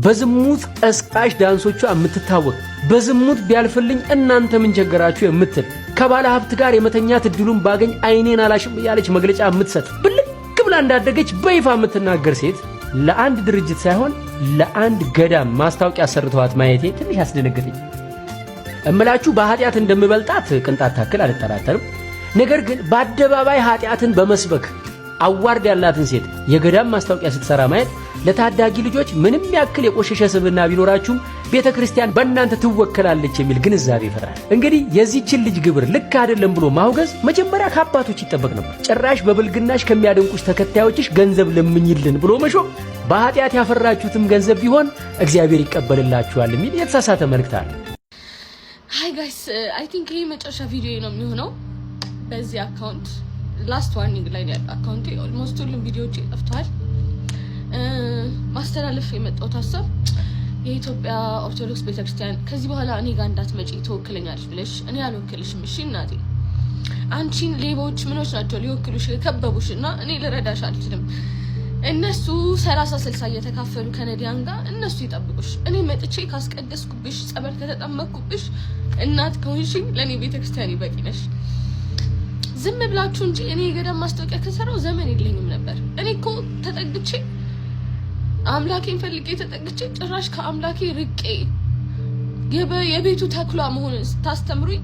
በዝሙት ቀስቃሽ ዳንሶቿ የምትታወቅ በዝሙት ቢያልፍልኝ እናንተ ምን ቸገራችሁ የምትል ከባለ ሀብት ጋር የመተኛት እድሉን ባገኝ አይኔን አላሽም ያለች መግለጫ የምትሰጥ ብልክ ብላ እንዳደገች በይፋ የምትናገር ሴት ለአንድ ድርጅት ሳይሆን ለአንድ ገዳም ማስታወቂያ ሰርተዋት ማየቴ ትንሽ ያስደነገጠኝ። እምላችሁ በኃጢአት እንደምበልጣት ቅንጣት ታክል አልጠራጠርም። ነገር ግን በአደባባይ ኃጢአትን በመስበክ አዋርድ ያላትን ሴት የገዳም ማስታወቂያ ስትሰራ ማየት ለታዳጊ ልጆች ምንም ያክል የቆሸሸ ስብዕና ቢኖራችሁም ቤተክርስቲያን በእናንተ ትወከላለች የሚል ግንዛቤ ይፈጥራል። እንግዲህ የዚህችን ልጅ ግብር ልክ አይደለም ብሎ ማውገዝ መጀመሪያ ከአባቶች ይጠበቅ ነበር። ጭራሽ በብልግናሽ ከሚያደንቁሽ ተከታዮችሽ ገንዘብ ለምኝልን ብሎ መሾም በኃጢአት ያፈራችሁትም ገንዘብ ቢሆን እግዚአብሔር ይቀበልላችኋል የሚል የተሳሳተ መልእክት አለ። ሃይ ጋይስ አይ ቲንክ ይሄ መጨረሻ ቪዲዮ ነው የሚሆነው በዚህ አካውንት ላስት ዋርኒንግ ላይ ያለው አካውንት ኦልሞስት ሁሉም ቪዲዮዎች ጠፍተዋል። ማስተላለፍ የመጣው ሐሳብ የኢትዮጵያ ኦርቶዶክስ ቤተክርስቲያን ከዚህ በኋላ እኔ ጋር እንዳትመጪ ተወክለኛለሽ ብለሽ እኔ አልወክልሽም። እሺ እናቴ አንቺን ሌቦች ምኖች ናቸው ሊወክሉሽ የከበቡሽና እኔ ልረዳሽ አልችልም። እነሱ 30-60 እየተካፈሉ ከነዲያን ጋር እነሱ ይጠብቁሽ። እኔ መጥቼ ካስቀደስኩብሽ ጸበል ከተጠመቅኩብሽ እናት ከሆንሽኝ ለኔ ቤተክርስቲያን ይበቂ ነሽ። ዝም ብላችሁ እንጂ እኔ የገዳም ማስታወቂያ ከሰራው ዘመን የለኝም ነበር። እኔ እኮ ተጠግቼ አምላኬን ፈልጌ ተጠግቼ ጭራሽ ከአምላኬ ርቄ የቤቱ ተክሏ መሆኑን ታስተምሩኝ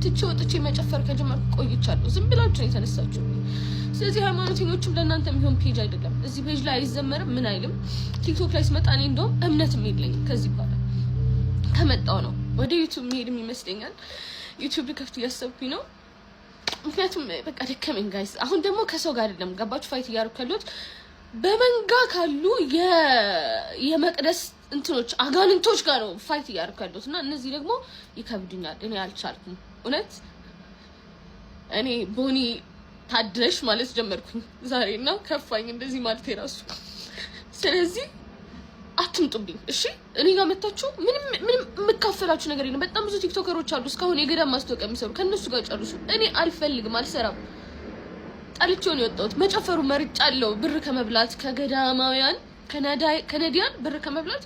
ትቼ ወጥቼ መጨፈር ከጀመርኩ ቆይቻለሁ። ዝም ብላችሁ ነው የተነሳችሁ። ስለዚህ ሃይማኖተኞችም ለእናንተ የሚሆን ፔጅ አይደለም። እዚህ ፔጅ ላይ አይዘመርም ምን አይልም። ቲክቶክ ላይ ስመጣ እኔ እንደውም እምነትም የለኝም። ከዚህ በኋላ ከመጣው ነው ወደ ዩቲዩብ መሄድም ይመስለኛል። ዩቲዩብ ከፍት እያሰብኩኝ ነው። ምክንያቱም በቃ ደከመኝ ጋይስ። አሁን ደግሞ ከሰው ጋር አይደለም ገባችሁ ፋይት እያደረኩ ያለሁት በመንጋ ካሉ የመቅደስ እንትኖች አጋንንቶች ጋር ነው ፋይት እያደረኩ ያለሁት እና እነዚህ ደግሞ ይከብዱኛል። እኔ አልቻልኩም እውነት። እኔ ቦኒ ታድረሽ ማለት ጀመርኩኝ ዛሬና ከፋኝ እንደዚህ ማለት የራሱ። ስለዚህ አትምጡብኝ እሺ። እኔ ጋር መጣችሁ ምንም የምካፈላችሁ ነገር የለም። በጣም ብዙ ቲክቶከሮች አሉ እስካሁን የገዳም ማስታወቂያ የሚሰሩ ከነሱ ጋር ጨርሱ። እኔ አልፈልግም፣ አልሰራም። ጣልቼውን የወጣሁት መጨፈሩ መርጫለሁ። ብር ከመብላት ከገዳማውያን ከነዲያን ብር ከመብላት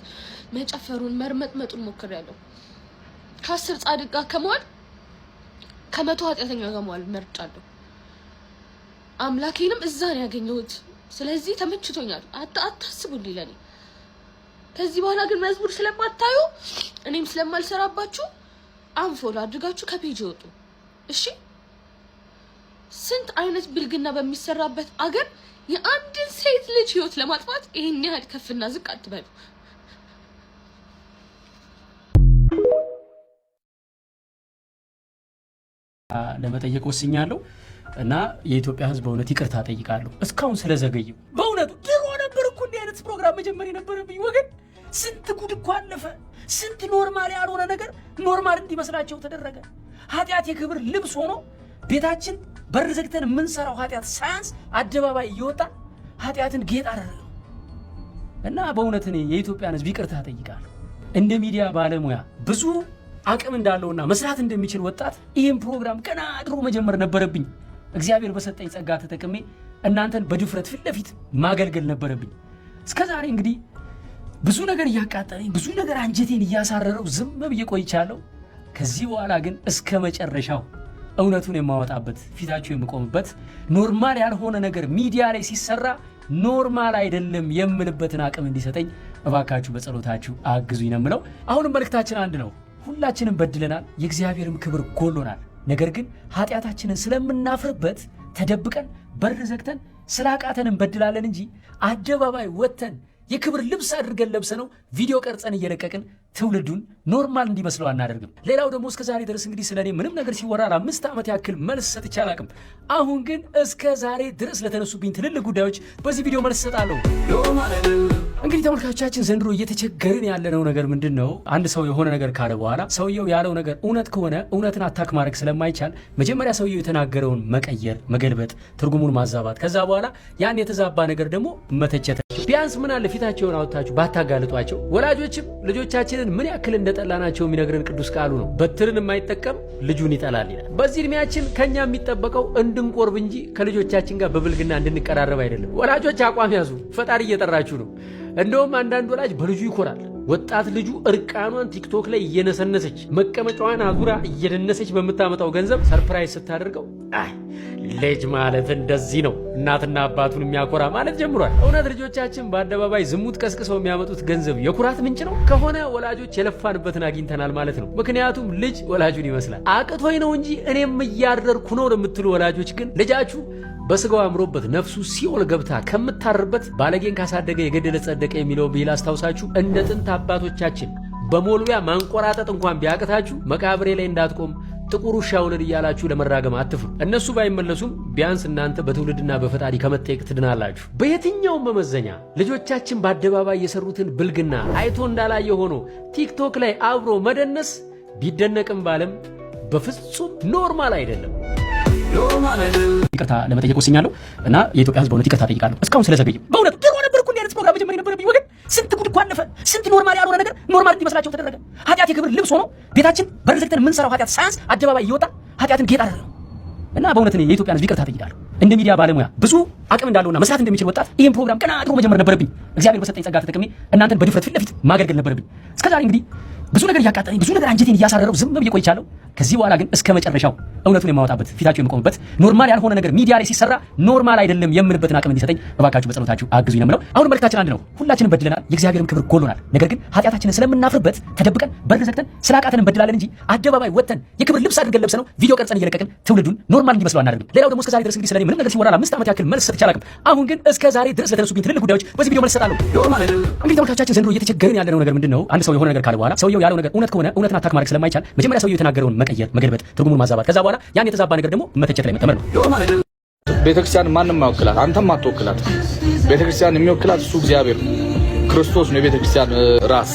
መጨፈሩን መርመጥመጡን ሞክሬያለሁ። ከ10 ጻድቅ ጋር ከመዋል ከ100 ኃጢአተኛ ጋር መዋል መርጫለሁ። አምላኬንም እዛ ነው ያገኘሁት። ስለዚህ ተመችቶኛል። አታስቡልኝ ለኔ። ከዚህ በኋላ ግን መዝሙር ስለማታዩ እኔም ስለማልሰራባችሁ አንፎሎ አድርጋችሁ ከፔጅ ይወጡ እሺ። ስንት አይነት ብልግና በሚሰራበት አገር የአንድን ሴት ልጅ ህይወት ለማጥፋት ይሄን ያህል ከፍና ዝቅ አትበሉ። ለመጠየቅ ወስኛለሁ እና የኢትዮጵያ ህዝብ በእውነት ይቅርታ ጠይቃለሁ እስካሁን ስለዘገየው። በእውነቱ ድሮ ነበር እኮ እንዲህ አይነት ፕሮግራም መጀመር የነበረብኝ ወገን። ስንት ጉድ እኮ አለፈ። ስንት ኖርማል ያልሆነ ነገር ኖርማል እንዲመስላቸው ተደረገ። ኃጢአት የክብር ልብስ ሆኖ ቤታችን በር ዘግተን የምንሰራው ኃጢአት ሳያንስ አደባባይ እየወጣ ኃጢአትን ጌጥ አደረገው እና በእውነት እኔ የኢትዮጵያን ህዝብ ይቅርታ ጠይቃለሁ። እንደ ሚዲያ ባለሙያ ብዙ አቅም እንዳለውና መስራት እንደሚችል ወጣት ይህን ፕሮግራም ገና ድሮ መጀመር ነበረብኝ። እግዚአብሔር በሰጠኝ ጸጋ ተጠቅሜ እናንተን በድፍረት ፊት ለፊት ማገልገል ነበረብኝ። እስከዛሬ እንግዲህ ብዙ ነገር እያቃጠለኝ ብዙ ነገር አንጀቴን እያሳረረው ዝም ብዬ ቆይቻለሁ። ከዚህ በኋላ ግን እስከ መጨረሻው እውነቱን የማወጣበት ፊታችሁ የምቆምበት ኖርማል ያልሆነ ነገር ሚዲያ ላይ ሲሰራ ኖርማል አይደለም የምልበትን አቅም እንዲሰጠኝ እባካችሁ በጸሎታችሁ አግዙኝ ነው የምለው። አሁንም መልእክታችን አንድ ነው። ሁላችንም በድለናል፣ የእግዚአብሔርም ክብር ጎሎናል። ነገር ግን ኃጢአታችንን ስለምናፍርበት ተደብቀን በር ዘግተን ስላቃተን እንበድላለን እንጂ አደባባይ ወጥተን የክብር ልብስ አድርገን ለብሰነው ቪዲዮ ቀርጸን እየለቀቅን ትውልዱን ኖርማል እንዲመስለው አናደርግም። ሌላው ደግሞ እስከ ዛሬ ድረስ እንግዲህ ስለኔ ምንም ነገር ሲወራ ለ5 ዓመት ያክል መልስ ሰጥቼ አላቅም። አሁን ግን እስከ ዛሬ ድረስ ለተነሱብኝ ትልልቅ ጉዳዮች በዚህ ቪዲዮ መልስ ሰጣለሁ። እንግዲህ ተመልካቾቻችን ዘንድሮ እየተቸገርን ያለነው ነገር ምንድነው? አንድ ሰው የሆነ ነገር ካለ በኋላ ሰውየው ያለው ነገር እውነት ከሆነ እውነትን አታክ ማድረግ ስለማይቻል መጀመሪያ ሰውየው የተናገረውን መቀየር፣ መገልበጥ፣ ትርጉሙን ማዛባት፣ ከዛ በኋላ ያን የተዛባ ነገር ደግሞ መተቸት። ቢያንስ ምን አለ ፊታቸውን አውጥታችሁ ባታጋልጧቸው። ወላጆችም ልጆቻችንን ምን ያክል እንደጠላናቸው የሚነግረን ቅዱስ ቃሉ ነው። በትርን የማይጠቀም ልጁን ይጠላል ይላል። በዚህ እድሜያችን ከኛ የሚጠበቀው እንድንቆርብ እንጂ ከልጆቻችን ጋር በብልግና እንድንቀራረብ አይደለም። ወላጆች አቋም ያዙ። ፈጣሪ እየጠራችሁ ነው። እንደውም አንዳንድ ወላጅ በልጁ ይኮራል። ወጣት ልጁ እርቃኗን ቲክቶክ ላይ እየነሰነሰች መቀመጫዋን አዙራ እየደነሰች በምታመጣው ገንዘብ ሰርፕራይዝ ስታደርገው አይ ልጅ ማለት እንደዚህ ነው እናትና አባቱን የሚያኮራ ማለት ጀምሯል። እውነት ልጆቻችን በአደባባይ ዝሙት ቀስቅሰው የሚያመጡት ገንዘብ የኩራት ምንጭ ነው ከሆነ ወላጆች የለፋንበትን አግኝተናል ማለት ነው። ምክንያቱም ልጅ ወላጁን ይመስላል። አቅቶኝ ነው እንጂ እኔም እያደረኩ ነው የምትሉ ወላጆች ግን ልጃችሁ በስጋው አምሮበት ነፍሱ ሲኦል ገብታ ከምታርበት ባለጌን ካሳደገ የገደለ ጸደቀ የሚለውን ብሂል አስታውሳችሁ እንደ ጥንት አባቶቻችን በሞልቢያ ማንቆራጠጥ እንኳን ቢያቅታችሁ መቃብሬ ላይ እንዳትቆም ጥቁር ውሻ ውለድ እያላችሁ ለመራገም አትፍሩ። እነሱ ባይመለሱም ቢያንስ እናንተ በትውልድና በፈጣሪ ከመጠየቅ ትድናላችሁ። በየትኛውም መመዘኛ ልጆቻችን በአደባባይ የሰሩትን ብልግና አይቶ እንዳላየ ሆኖ ቲክቶክ ላይ አብሮ መደነስ ቢደነቅም ባለም በፍጹም ኖርማል አይደለም። ይቅርታ ለመጠየቅ ወስኛለሁ እና የኢትዮጵያ ሕዝብ በእውነት ይቅርታ ጠይቃለሁ እስካሁን ስለዘገየው። በእውነቱ ድሮ ነበር እኮ እንዲህ አይነት ፕሮግራም መጀመር የነበረብኝ ወገን። ስንት ጉድ እኮ አለፈ። ስንት ኖርማል ያልሆነ ነገር ኖርማል እንዲመስላቸው ተደረገ። ኃጢአት የክብር ልብስ ሆኖ ቤታችን በር ዘግተን የምንሰራው ኃጢአት ሳያንስ አደባባይ እየወጣ ኃጢአትን ጌጥ አደረገው እና በእውነት እኔ የኢትዮጵያ ሕዝብ ይቅርታ ጠይቃለሁ። እንደ ሚዲያ ባለሙያ ብዙ አቅም እንዳለውና መስራት እንደሚችል ወጣት ይህን ፕሮግራም ገና ድሮ መጀመር ነበረብኝ። እግዚአብሔር በሰጠኝ ጸጋ ተጠቅሜ እናንተን በድፍረት ፊት ለፊት ማገልገል ነበረብኝ። እስከዛሬ እንግዲህ ብዙ ነገር እያቃጠለኝ ብዙ ነገር አንጀቴን እያሳረረው ዝም ብዬ ቆይቻለሁ። ከዚህ በኋላ ግን እስከ መጨረሻው እውነቱን የማወጣበት ፊታችሁ የምቆምበት ኖርማል ያልሆነ ነገር ሚዲያ ላይ ሲሰራ ኖርማል አይደለም የምንበትን አቅም እንዲሰጠኝ እባካችሁ በጸሎታችሁ አግዙኝ ነው የምለው። አሁን መልእክታችን አንድ ነው። ሁላችንም በድለናል፣ የእግዚአብሔርም ክብር ጎሎናል። ነገር ግን ኃጢአታችንን ስለምናፍርበት ተደብቀን በር ዘግተን ስላቃተን እንበድላለን እንጂ አደባባይ ወጥተን የክብር ልብስ አድርገን ለብሰነው ቪዲዮ ቀርጸን እየለቀቅን ትውልዱን ኖርማል እንዲመስለው አናደርግም። ሌላው ደግሞ እስከዛሬ ድረስ እንግዲህ ስለኔ ምንም ነገር ሲወራ 5 ዓመት ያክል መልስ ሰጥቼ አላውቅም። አሁን ግን እስከዛሬ ድረስ ለተነሱብኝ ትልልቅ ጉዳዮች በዚህ ቪዲዮ መልስ ሰጣለሁ። እንግዲህ ተመልካቾቻችን ዘንድሮ እየተቸገርን ያለነው ነገር ምንድነው? አንድ ሰው የሆነ ነገር ካለ በኋላ ሰውየው ያለው ነገር እውነት ከሆነ እውነትን አታክ ማድረግ ስለማይቻል መጀመሪያ ሰውየው የተናገረውን መቀየር፣ መገልበጥ፣ ትርጉሙን ማዛባት፣ ከዛ በኋላ ያን የተዛባ ነገር ደግሞ መተቸት ላይ መጠመር ነው። ቤተክርስቲያን ማንም አይወክላት፣ አንተም አትወክላት። ቤተክርስቲያን የሚወክላት እሱ እግዚአብሔር ክርስቶስ ነው፣ የቤተክርስቲያን ራስ።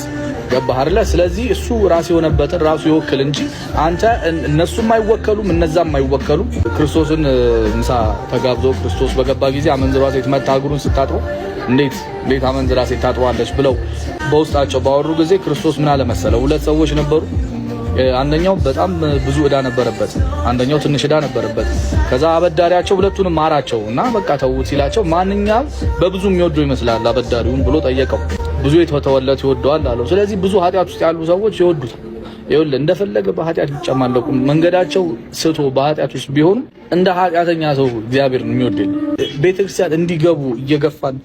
ገባህ አይደለ? ስለዚህ እሱ ራስ የሆነበትን ራሱ ይወክል እንጂ አንተ እነሱም አይወከሉም እነዛም አይወከሉም። ክርስቶስን ምሳ ተጋብዞ ክርስቶስ በገባ ጊዜ አመንዝሯ ሴት መታ እግሩን ስታጥበው እንዴት አመንዝራ ሴት ታጥባለች ብለው በውስጣቸው ባወሩ ጊዜ ክርስቶስ ምን አለ መሰለው? ሁለት ሰዎች ነበሩ። አንደኛው በጣም ብዙ ዕዳ ነበረበት፣ አንደኛው ትንሽ ዕዳ ነበረበት። ከዛ አበዳሪያቸው ሁለቱንም ማራቸው እና በቃ ተውት ሲላቸው ማንኛውም በብዙ የሚወደው ይመስላል አበዳሪውን ብሎ ጠየቀው። ብዙ የተወለት ይወደዋል አለው። ስለዚህ ብዙ ኃጢአት ውስጥ ያሉ ሰዎች ይወዱታል። ይኸውልህ እንደፈለገ በኃጢአት ይጨማለቁ መንገዳቸው ስቶ በኃጢአት ውስጥ ቢሆኑ እንደ ኃጢአተኛ ሰው እግዚአብሔር ነው የሚወደው። ቤተክርስቲያን እንዲገቡ እየገፋን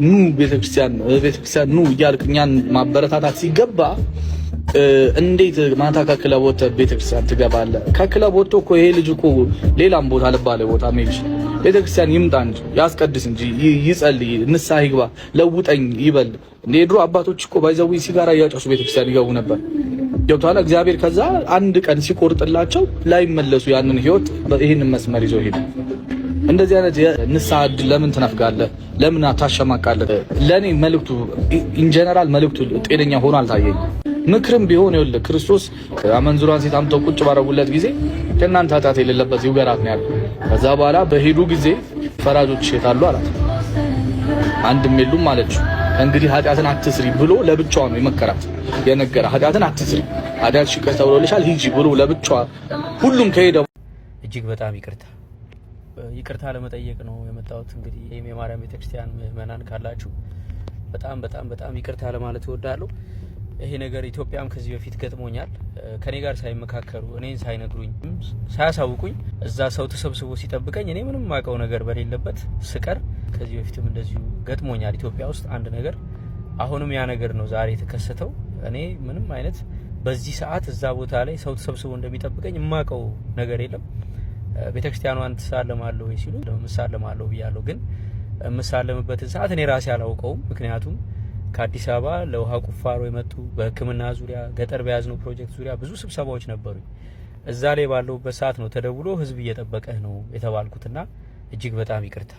ኑ ቤተክርስቲያን ኑ እያልክ እኛን ማበረታታት ሲገባ እንዴት ማታ ከክለብ ወጥተህ ቤተክርስቲያን ትገባለህ? ከክለብ ወጥቶ እኮ ይሄ ልጅ እኮ ሌላም ቦታ ልባለ ቦታ ሜጅ ቤተክርስቲያን ይምጣ እንጂ ያስቀድስ እንጂ ይጸልይ፣ ንስሐ ይግባ፣ ለውጠኝ ይበል። እንደ ድሮ አባቶች እኮ ባይዘው ሲጋራ እያጨሱ ቤተክርስቲያን ይገቡ ነበር። ገብቶሃል? እግዚአብሔር ከዛ አንድ ቀን ሲቆርጥላቸው ላይመለሱ ያንን ህይወት ይሄንን መስመር ይዘው ሄዱ። እንደዚህ አይነት የንስሐ ዕድል ለምን ትነፍጋለህ? ለምን አታሸማቃለህ? ለኔ መልእክቱ ኢን ጀነራል መልእክቱ ጤነኛ ሆኖ አልታየኝ። ምክርም ቢሆን ይኸውልህ ክርስቶስ አመንዝሯን ሴት አምጥተው ቁጭ ባረጉለት ጊዜ ከእናንተ ኃጢአት የሌለበት ይውገራት ነው ያለው። ከዛ በኋላ በሄዱ ጊዜ ፈራጆች የታሉ አላት። አንድም የሉም አለችው። እንግዲህ ኃጢአትን አትስሪ ብሎ ለብቻዋ ነው የመከራት የነገረ። ኃጢአትን አትስሪ፣ ኃጢአት ይቅር ተብሎልሻል ሂጂ ብሎ ለብቻዋ ሁሉም ከሄደ እጅግ በጣም ይቅርታ ለመጠየቅ ነው የመጣሁት። እንግዲህ ይሄም የማርያም ቤተክርስቲያን ምዕመናን ካላችሁ በጣም ይቅርታ ለማለት እወዳለሁ። ይሄ ነገር ኢትዮጵያም ከዚህ በፊት ገጥሞኛል። ከኔ ጋር ሳይመካከሩ እኔን ሳይነግሩኝ ሳያሳውቁኝ እዛ ሰው ተሰብስቦ ሲጠብቀኝ እኔ ምንም ማውቀው ነገር በሌለበት ስቀር ከዚህ በፊትም እንደዚሁ ገጥሞኛል ኢትዮጵያ ውስጥ አንድ ነገር። አሁንም ያ ነገር ነው ዛሬ የተከሰተው። እኔ ምንም አይነት በዚህ ሰዓት እዛ ቦታ ላይ ሰው ተሰብስቦ እንደሚጠብቀኝ የማውቀው ነገር የለም። ቤተክርስቲያኗን ትሳለማለሁ ወይ ሲሉ ምሳለማለሁ ብያለሁ። ግን ምሳለምበትን ሰዓት እኔ ራሴ አላውቀውም። ምክንያቱም ከአዲስ አበባ ለውሃ ቁፋሮ የመጡ በሕክምና ዙሪያ ገጠር በያዝነው ፕሮጀክት ዙሪያ ብዙ ስብሰባዎች ነበሩ። እዛ ላይ ባለውበት ሰዓት ነው ተደውሎ ህዝብ እየጠበቀህ ነው የተባልኩትና እጅግ በጣም ይቅርታ።